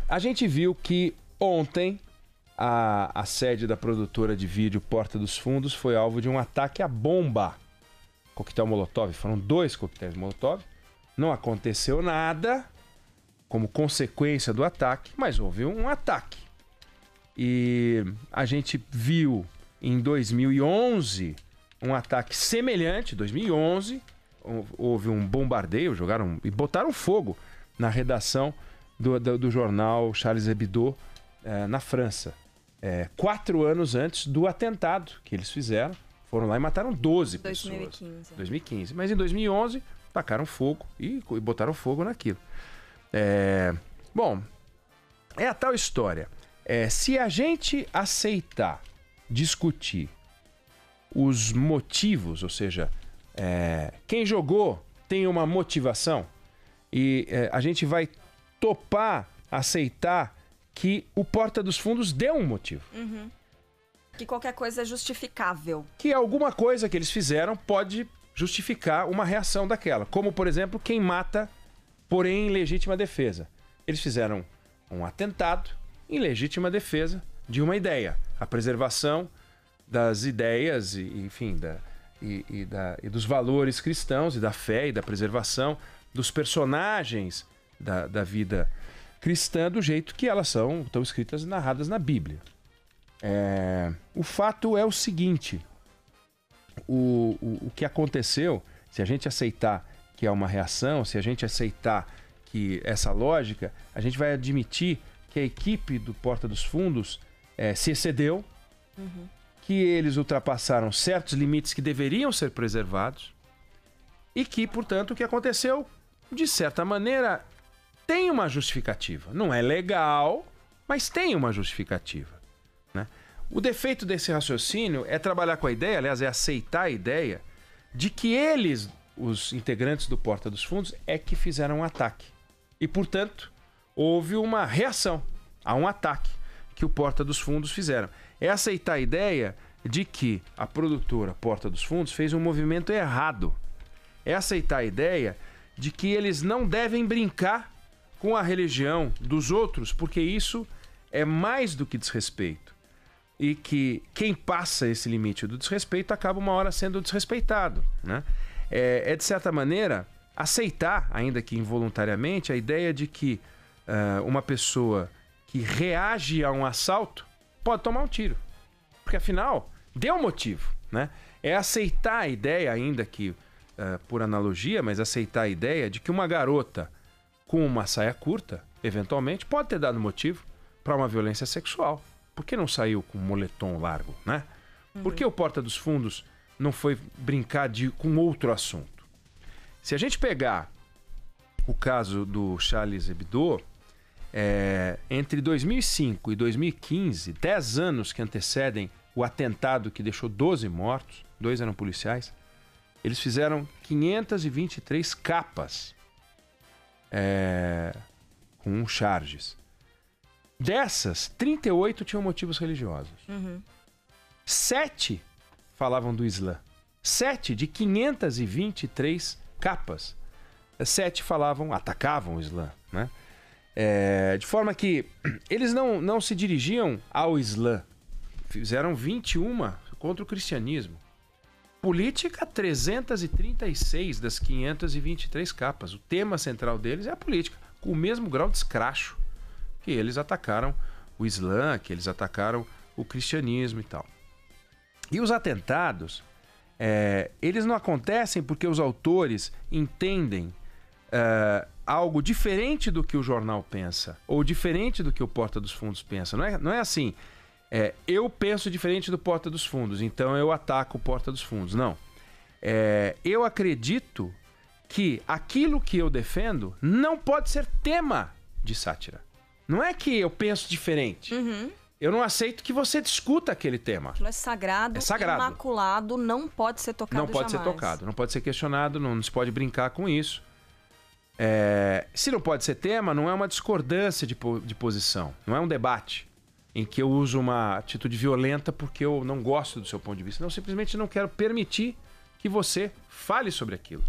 A gente viu que ontem a sede da produtora de vídeo Porta dos Fundos foi alvo de um ataque à bomba. Coquetel Molotov, foram 2 coquetéis Molotov. Não aconteceu nada como consequência do ataque, mas houve um ataque. E a gente viu em 2011 um ataque semelhante. Em 2011 houve um bombardeio, jogaram e botaram fogo na redação do jornal Charles Hebdo na França. 4 anos antes do atentado que eles fizeram. Foram lá e mataram 12 pessoas. 2015. Mas em 2011 tacaram fogo e botaram fogo naquilo. Bom, é a tal história. Se a gente aceitar discutir os motivos, ou seja, quem jogou tem uma motivação, e a gente vai topar aceitar que o Porta dos Fundos deu um motivo. Uhum. Que qualquer coisa é justificável. Que alguma coisa que eles fizeram pode justificar uma reação daquela. Como, por exemplo, quem mata, porém em legítima defesa. Eles fizeram um atentado em legítima defesa de uma ideia. A preservação das ideias e dos valores cristãos e da fé e da preservação dos personagens da vida cristã do jeito que elas estão escritas e narradas na Bíblia. O fato é o seguinte: o que aconteceu, se a gente aceitar que é uma reação, se a gente aceitar que essa lógica, a gente vai admitir que a equipe do Porta dos Fundos se excedeu, que eles ultrapassaram certos limites que deveriam ser preservados e que, portanto, o que aconteceu, de certa maneira, tem uma justificativa. Não é legal, mas tem uma justificativa, né? O defeito desse raciocínio é trabalhar com a ideia, aliás, é aceitar a ideia de que eles, os integrantes do Porta dos Fundos, é que fizeram um ataque. E, portanto, houve uma reação a um ataque que o Porta dos Fundos fizeram. É aceitar a ideia de que a produtora Porta dos Fundos fez um movimento errado. É aceitar a ideia de que eles não devem brincar com a religião dos outros, porque isso é mais do que desrespeito. E que quem passa esse limite do desrespeito acaba uma hora sendo desrespeitado, né? De certa maneira, aceitar, ainda que involuntariamente, a ideia de que uma pessoa que reage a um assalto pode tomar um tiro. Porque afinal, deu motivo, né? É aceitar a ideia, ainda que por analogia, mas aceitar a ideia de que uma garota com uma saia curta, eventualmente, pode ter dado motivo para uma violência sexual. Por que não saiu com um moletom largo, né? Por que o Porta dos Fundos não foi brincar com outro assunto? Se a gente pegar o caso do Charles Hebdo, entre 2005 e 2015, 10 anos que antecedem o atentado que deixou 12 mortos, 2 eram policiais, eles fizeram 523 capas com charges. Dessas, 38 tinham motivos religiosos. 7 falavam do Islã. 7 de 523 capas. 7 atacavam o Islã, né? De forma que eles não se dirigiam ao Islã. Fizeram 21 contra o cristianismo. Política, 336 das 523 capas. O tema central deles é a política, com o mesmo grau de escracho que eles atacaram o Islã, que eles atacaram o cristianismo e tal. E os atentados, eles não acontecem porque os autores entendem algo diferente do que o jornal pensa, ou diferente do que o Porta dos Fundos pensa. Não é assim, eu penso diferente do Porta dos Fundos, então eu ataco o Porta dos Fundos. Não. Eu acredito que aquilo que eu defendo não pode ser tema de sátira. Não é que eu penso diferente. Eu não aceito que você discuta aquele tema. Aquilo é sagrado, imaculado, não pode ser tocado jamais. Não pode ser tocado, não pode ser questionado, não se pode brincar com isso. Se não pode ser tema, não é uma discordância de posição, não é um debate em que eu uso uma atitude violenta porque eu não gosto do seu ponto de vista. Não, simplesmente não quero permitir que você fale sobre aquilo.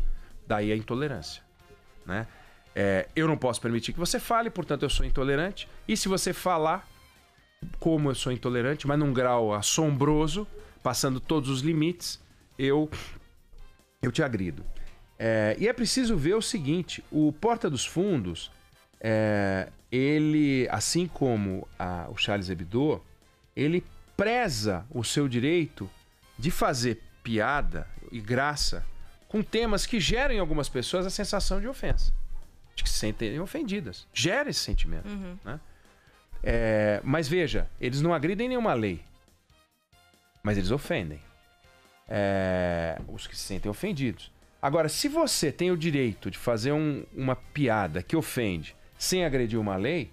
Daí a intolerância, né? Eu não posso permitir que você fale, portanto eu sou intolerante. E se você falar, como eu sou intolerante, mas num grau assombroso, passando todos os limites, eu te agrido. E é preciso ver o seguinte, o Porta dos Fundos, ele, assim como o Charles Hebdo, ele preza o seu direito de fazer piada e graça com temas que geram em algumas pessoas a sensação de ofensa, de que se sentem ofendidas. Gera esse sentimento. Né? Mas veja, eles não agridem nenhuma lei, mas eles ofendem os que se sentem ofendidos. Agora, se você tem o direito de fazer uma piada que ofende sem agredir uma lei,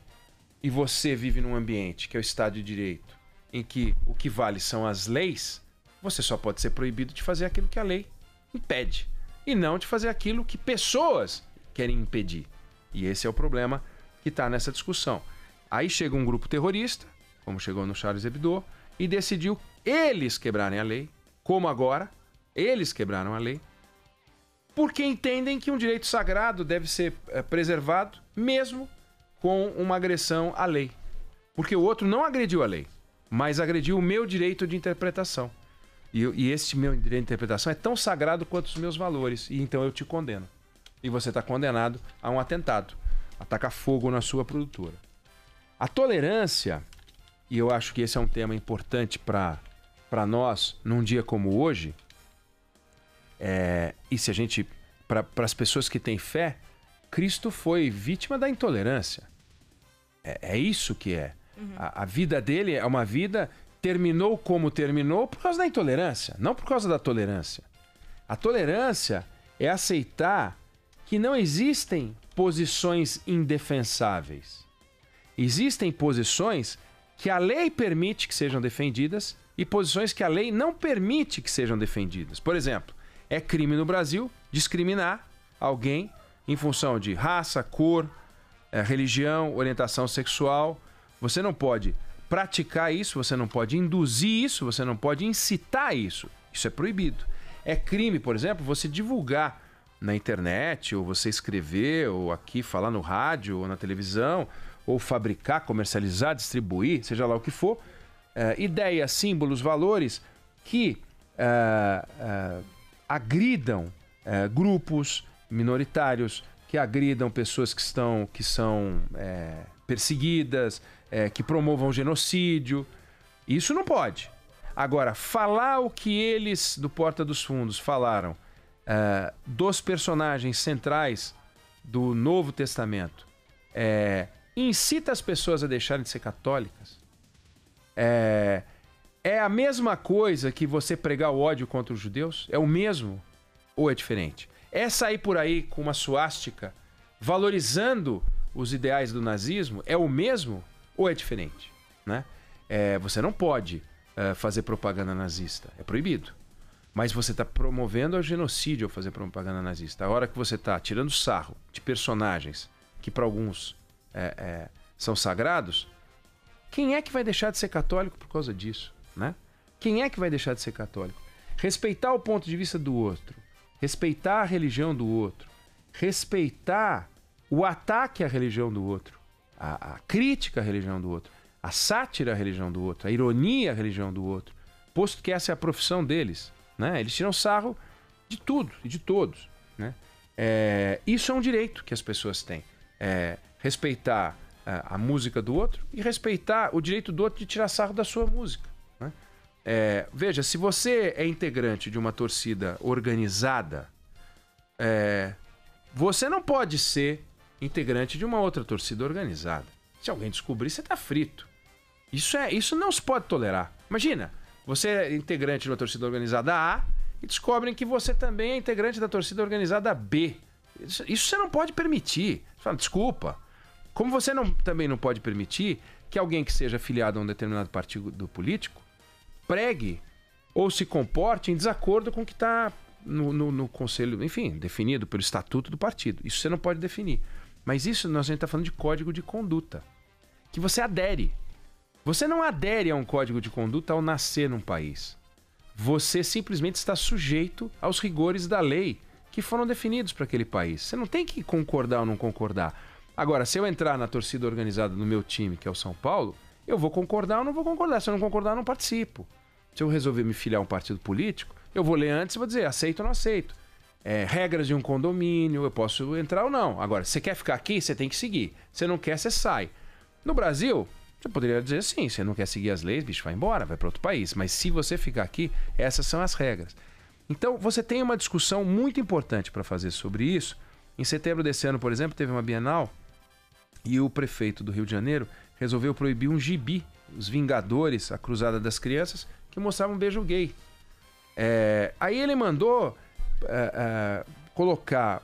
e você vive num ambiente que é o Estado de Direito, em que o que vale são as leis, você só pode ser proibido de fazer aquilo que a lei impede, e não de fazer aquilo que pessoas querem impedir. E esse é o problema que está nessa discussão. Aí chega um grupo terrorista, como chegou no Charles Hebdo, e decidiu eles quebrarem a lei, como agora, eles quebraram a lei, porque entendem que um direito sagrado deve ser preservado, mesmo com uma agressão à lei. Porque o outro não agrediu a lei, mas agrediu o meu direito de interpretação. E esse meu direito de interpretação é tão sagrado quanto os meus valores, e então eu te condeno. E você está condenado a um atentado, a tacar fogo na sua produtora. A tolerância, e eu acho que esse é um tema importante para nós num dia como hoje, e se a gente, para as pessoas que têm fé, Cristo foi vítima da intolerância. É isso que é. A vida dele é uma vida, terminou como terminou por causa da intolerância, não por causa da tolerância. A tolerância é aceitar que não existem posições indefensáveis. Existem posições que a lei permite que sejam defendidas e posições que a lei não permite que sejam defendidas. Por exemplo, é crime no Brasil discriminar alguém em função de raça, cor, religião, orientação sexual. Você não pode praticar isso, você não pode induzir isso, você não pode incitar isso. Isso é proibido. É crime, por exemplo, você divulgar na internet, ou você escrever, ou aqui falar no rádio, ou na televisão, ou fabricar, comercializar, distribuir, seja lá o que for, ideias, símbolos, valores que agridam grupos minoritários, que agridam pessoas que são perseguidas, que promovam genocídio. Isso não pode. Agora, falar o que eles do Porta dos Fundos falaram dos personagens centrais do Novo Testamento, incita as pessoas a deixarem de ser católicas, é a mesma coisa que você pregar o ódio contra os judeus? É o mesmo ou é diferente? É sair por aí com uma suástica valorizando os ideais do nazismo? É o mesmo ou é diferente? Né? Você não pode fazer propaganda nazista, é proibido. Mas você está promovendo o genocídio ao fazer propaganda nazista. A hora que você está tirando sarro de personagens que para alguns são sagrados, quem é que vai deixar de ser católico por causa disso? Né? Quem é que vai deixar de ser católico? Respeitar o ponto de vista do outro, respeitar a religião do outro, respeitar o ataque à religião do outro, a crítica à religião do outro, a sátira à religião do outro, a ironia à religião do outro, posto que essa é a profissão deles. Né? Eles tiram sarro de tudo e de todos. Né? Isso é um direito que as pessoas têm. Respeitar a música do outro e respeitar o direito do outro de tirar sarro da sua música. Né? Veja, se você é integrante de uma torcida organizada, você não pode ser integrante de uma outra torcida organizada. Se alguém descobrir, você está frito. Isso não se pode tolerar. Imagina, você é integrante de uma torcida organizada A e descobrem que você também é integrante da torcida organizada B. Isso você não pode permitir. Você fala, desculpa. Como você também não pode permitir que alguém que seja afiliado a um determinado partido político pregue ou se comporte em desacordo com o que está no conselho, enfim, definido pelo estatuto do partido. Isso você não pode definir. Mas isso a gente está falando de código de conduta, que você adere. Você não adere a um código de conduta ao nascer num país. Você simplesmente está sujeito aos rigores da lei, que foram definidos para aquele país. Você não tem que concordar ou não concordar. Agora, se eu entrar na torcida organizada do meu time, que é o São Paulo, eu vou concordar ou não vou concordar. Se eu não concordar, eu não participo. Se eu resolver me filiar a um partido político, eu vou ler antes e vou dizer aceito ou não aceito. Regras de um condomínio, eu posso entrar ou não. Agora, se você quer ficar aqui, você tem que seguir. Se não quer, você sai. No Brasil, você poderia dizer assim, você não quer seguir as leis, bicho, vai embora, vai para outro país. Mas se você ficar aqui, essas são as regras. Então, você tem uma discussão muito importante para fazer sobre isso. Em setembro desse ano, por exemplo, teve uma Bienal e o prefeito do Rio de Janeiro resolveu proibir um gibi, Os Vingadores, a Cruzada das Crianças, que mostrava um beijo gay. Aí ele mandou colocar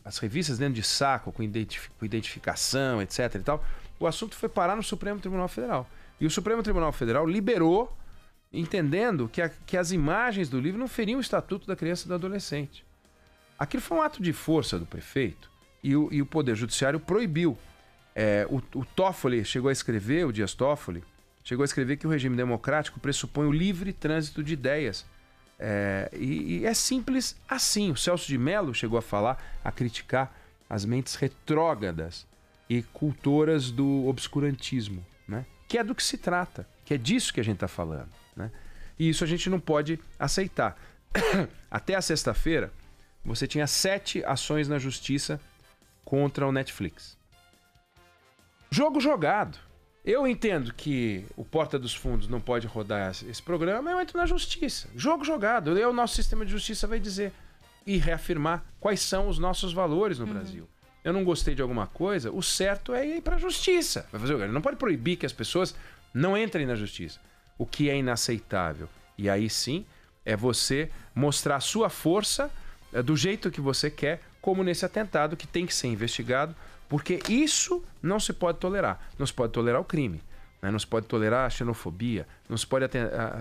as revistas dentro de saco, com identificação, etc. e tal. O assunto foi parar no Supremo Tribunal Federal. E o Supremo Tribunal Federal liberou, entendendo que as imagens do livro não feriam o Estatuto da Criança e do Adolescente. Aquilo foi um ato de força do prefeito e o Poder Judiciário proibiu. O Toffoli chegou a escrever, o Dias Toffoli, chegou a escrever que o regime democrático pressupõe o livre trânsito de ideias. E é simples assim. O Celso de Mello chegou a falar, a criticar as mentes retrógradas e cultoras do obscurantismo, né? Que é do que se trata, que é disso que a gente está falando, né? E isso a gente não pode aceitar. Até a sexta-feira, você tinha 7 ações na justiça contra o Netflix. Jogo jogado. Eu entendo que o Porta dos Fundos não pode rodar esse programa, eu entro na justiça. Jogo jogado. O nosso sistema de justiça vai dizer e reafirmar quais são os nossos valores no Brasil. Eu não gostei de alguma coisa, o certo é ir para a justiça. Vai fazer o quê? Ele não pode proibir que as pessoas não entrem na justiça. O que é inaceitável. E aí sim, é você mostrar a sua força do jeito que você quer, como nesse atentado que tem que ser investigado, porque isso não se pode tolerar. Não se pode tolerar o crime, né? Não se pode tolerar a xenofobia, não se pode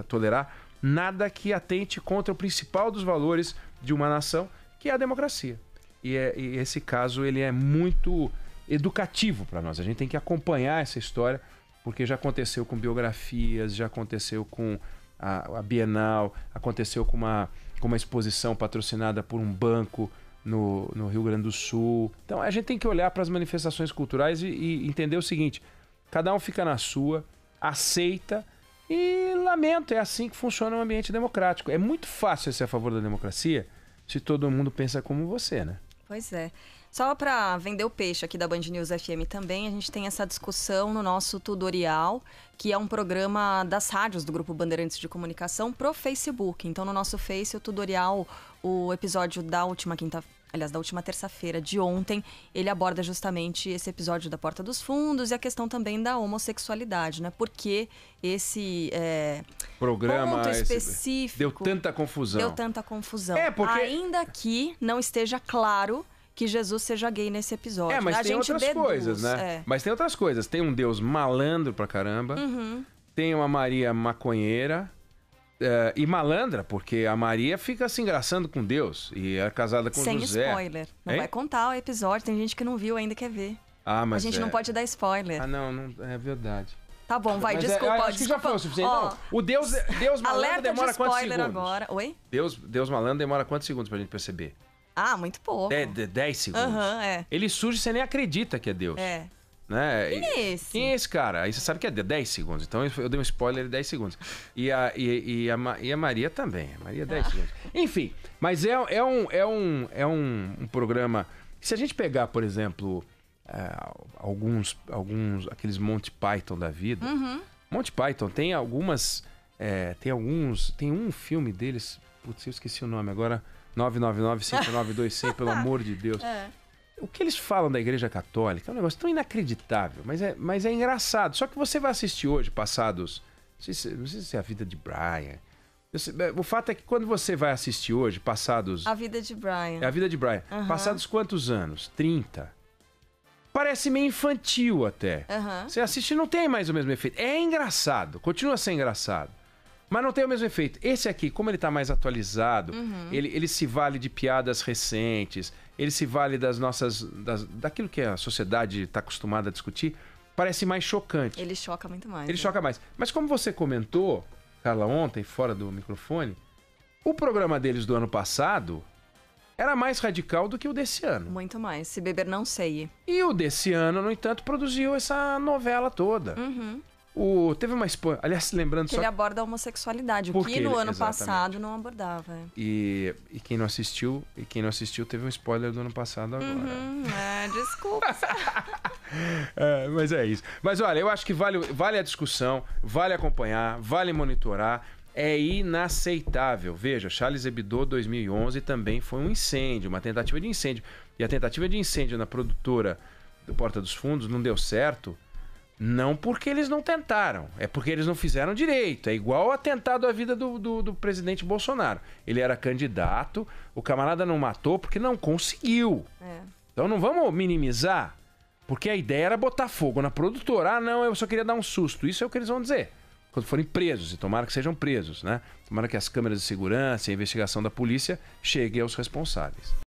tolerar nada que atente contra o principal dos valores de uma nação, que é a democracia. E esse caso ele é muito educativo para nós. A gente tem que acompanhar essa história, porque já aconteceu com biografias, já aconteceu com a Bienal, aconteceu com uma exposição patrocinada por um banco no Rio Grande do Sul. Então a gente tem que olhar para as manifestações culturais e entender o seguinte: cada um fica na sua, aceita e lamenta. É assim que funciona um ambiente democrático. É muito fácil ser a favor da democracia se todo mundo pensa como você, né? Pois é. Só para vender o peixe aqui da Band News FM também, a gente tem essa discussão no nosso Tutorial, que é um programa das rádios do Grupo Bandeirantes de Comunicação pro Facebook. Então, no nosso Face, o Tutorial, o episódio da última terça-feira de ontem, ele aborda justamente esse episódio da Porta dos Fundos e a questão também da homossexualidade, né? Porque esse programa ponto específico deu tanta confusão. Porque... Ainda que não esteja claro que Jesus seja gay nesse episódio. Mas tem outras coisas, né? Mas tem outras coisas. Tem um Deus malandro pra caramba. Tem uma Maria maconheira. E malandra, porque a Maria fica se engraçando com Deus e é casada com Sem José. Sem spoiler. Não vai contar o episódio, tem gente que não viu ainda e quer ver. Mas a gente não pode dar spoiler. Não, é verdade. Tá bom, vai, desculpa. Acho que já foi o suficiente. Não, o Deus malandro demora quantos segundos? Agora. Oi? Deus malandro demora quantos segundos pra gente perceber? Muito pouco. 10 segundos. Ele surge e você nem acredita que é Deus. Né? Quem é esse? Quem é esse cara? Aí você sabe que é 10 segundos. Então eu dei um spoiler de 10 segundos. E a Maria também. A Maria 10 segundos. Enfim, mas é um programa... Se a gente pegar, por exemplo, alguns aqueles Monty Python da vida... Monty Python tem algumas... Tem um filme deles... Putz, eu esqueci o nome agora... 999-592-100, pelo amor de Deus. O que eles falam da Igreja Católica é um negócio tão inacreditável, mas é engraçado. Só que você vai assistir hoje, passados... Não sei se é a vida de Brian. O fato é que quando você vai assistir hoje, passados... A vida de Brian. É a vida de Brian. Passados quantos anos? 30. Parece meio infantil até. Você assiste e não tem mais o mesmo efeito. É engraçado, continua sendo engraçado. Mas não tem o mesmo efeito. Esse aqui, como ele está mais atualizado, ele se vale de piadas recentes, ele se vale daquilo que a sociedade está acostumada a discutir, parece mais chocante. Ele choca muito mais. Ele choca mais. Mas como você comentou, Carla, ontem, fora do microfone, o programa deles do ano passado era mais radical do que o desse ano. Muito mais. Se beber, não sei. E o desse ano, no entanto, produziu essa novela toda. Teve uma spoiler. Aliás, lembrando que só. ele aborda a homossexualidade, o que no ano passado não abordava. E quem não assistiu, teve um spoiler do ano passado agora. Desculpa. Mas é isso. Mas olha, eu acho que vale a discussão, vale acompanhar, vale monitorar. É inaceitável. Veja, Charles Hebdo 2011 também foi um incêndio, uma tentativa de incêndio. E a tentativa de incêndio na produtora do Porta dos Fundos não deu certo, não porque eles não tentaram, é porque eles não fizeram direito. É igual o atentado à vida do presidente Bolsonaro. Ele era candidato, o camarada não matou porque não conseguiu. Então não vamos minimizar, porque a ideia era botar fogo na produtora. Ah, não, eu só queria dar um susto. Isso é o que eles vão dizer quando forem presos, e tomara que sejam presos, né? Tomara que as câmeras de segurança e a investigação da polícia cheguem aos responsáveis.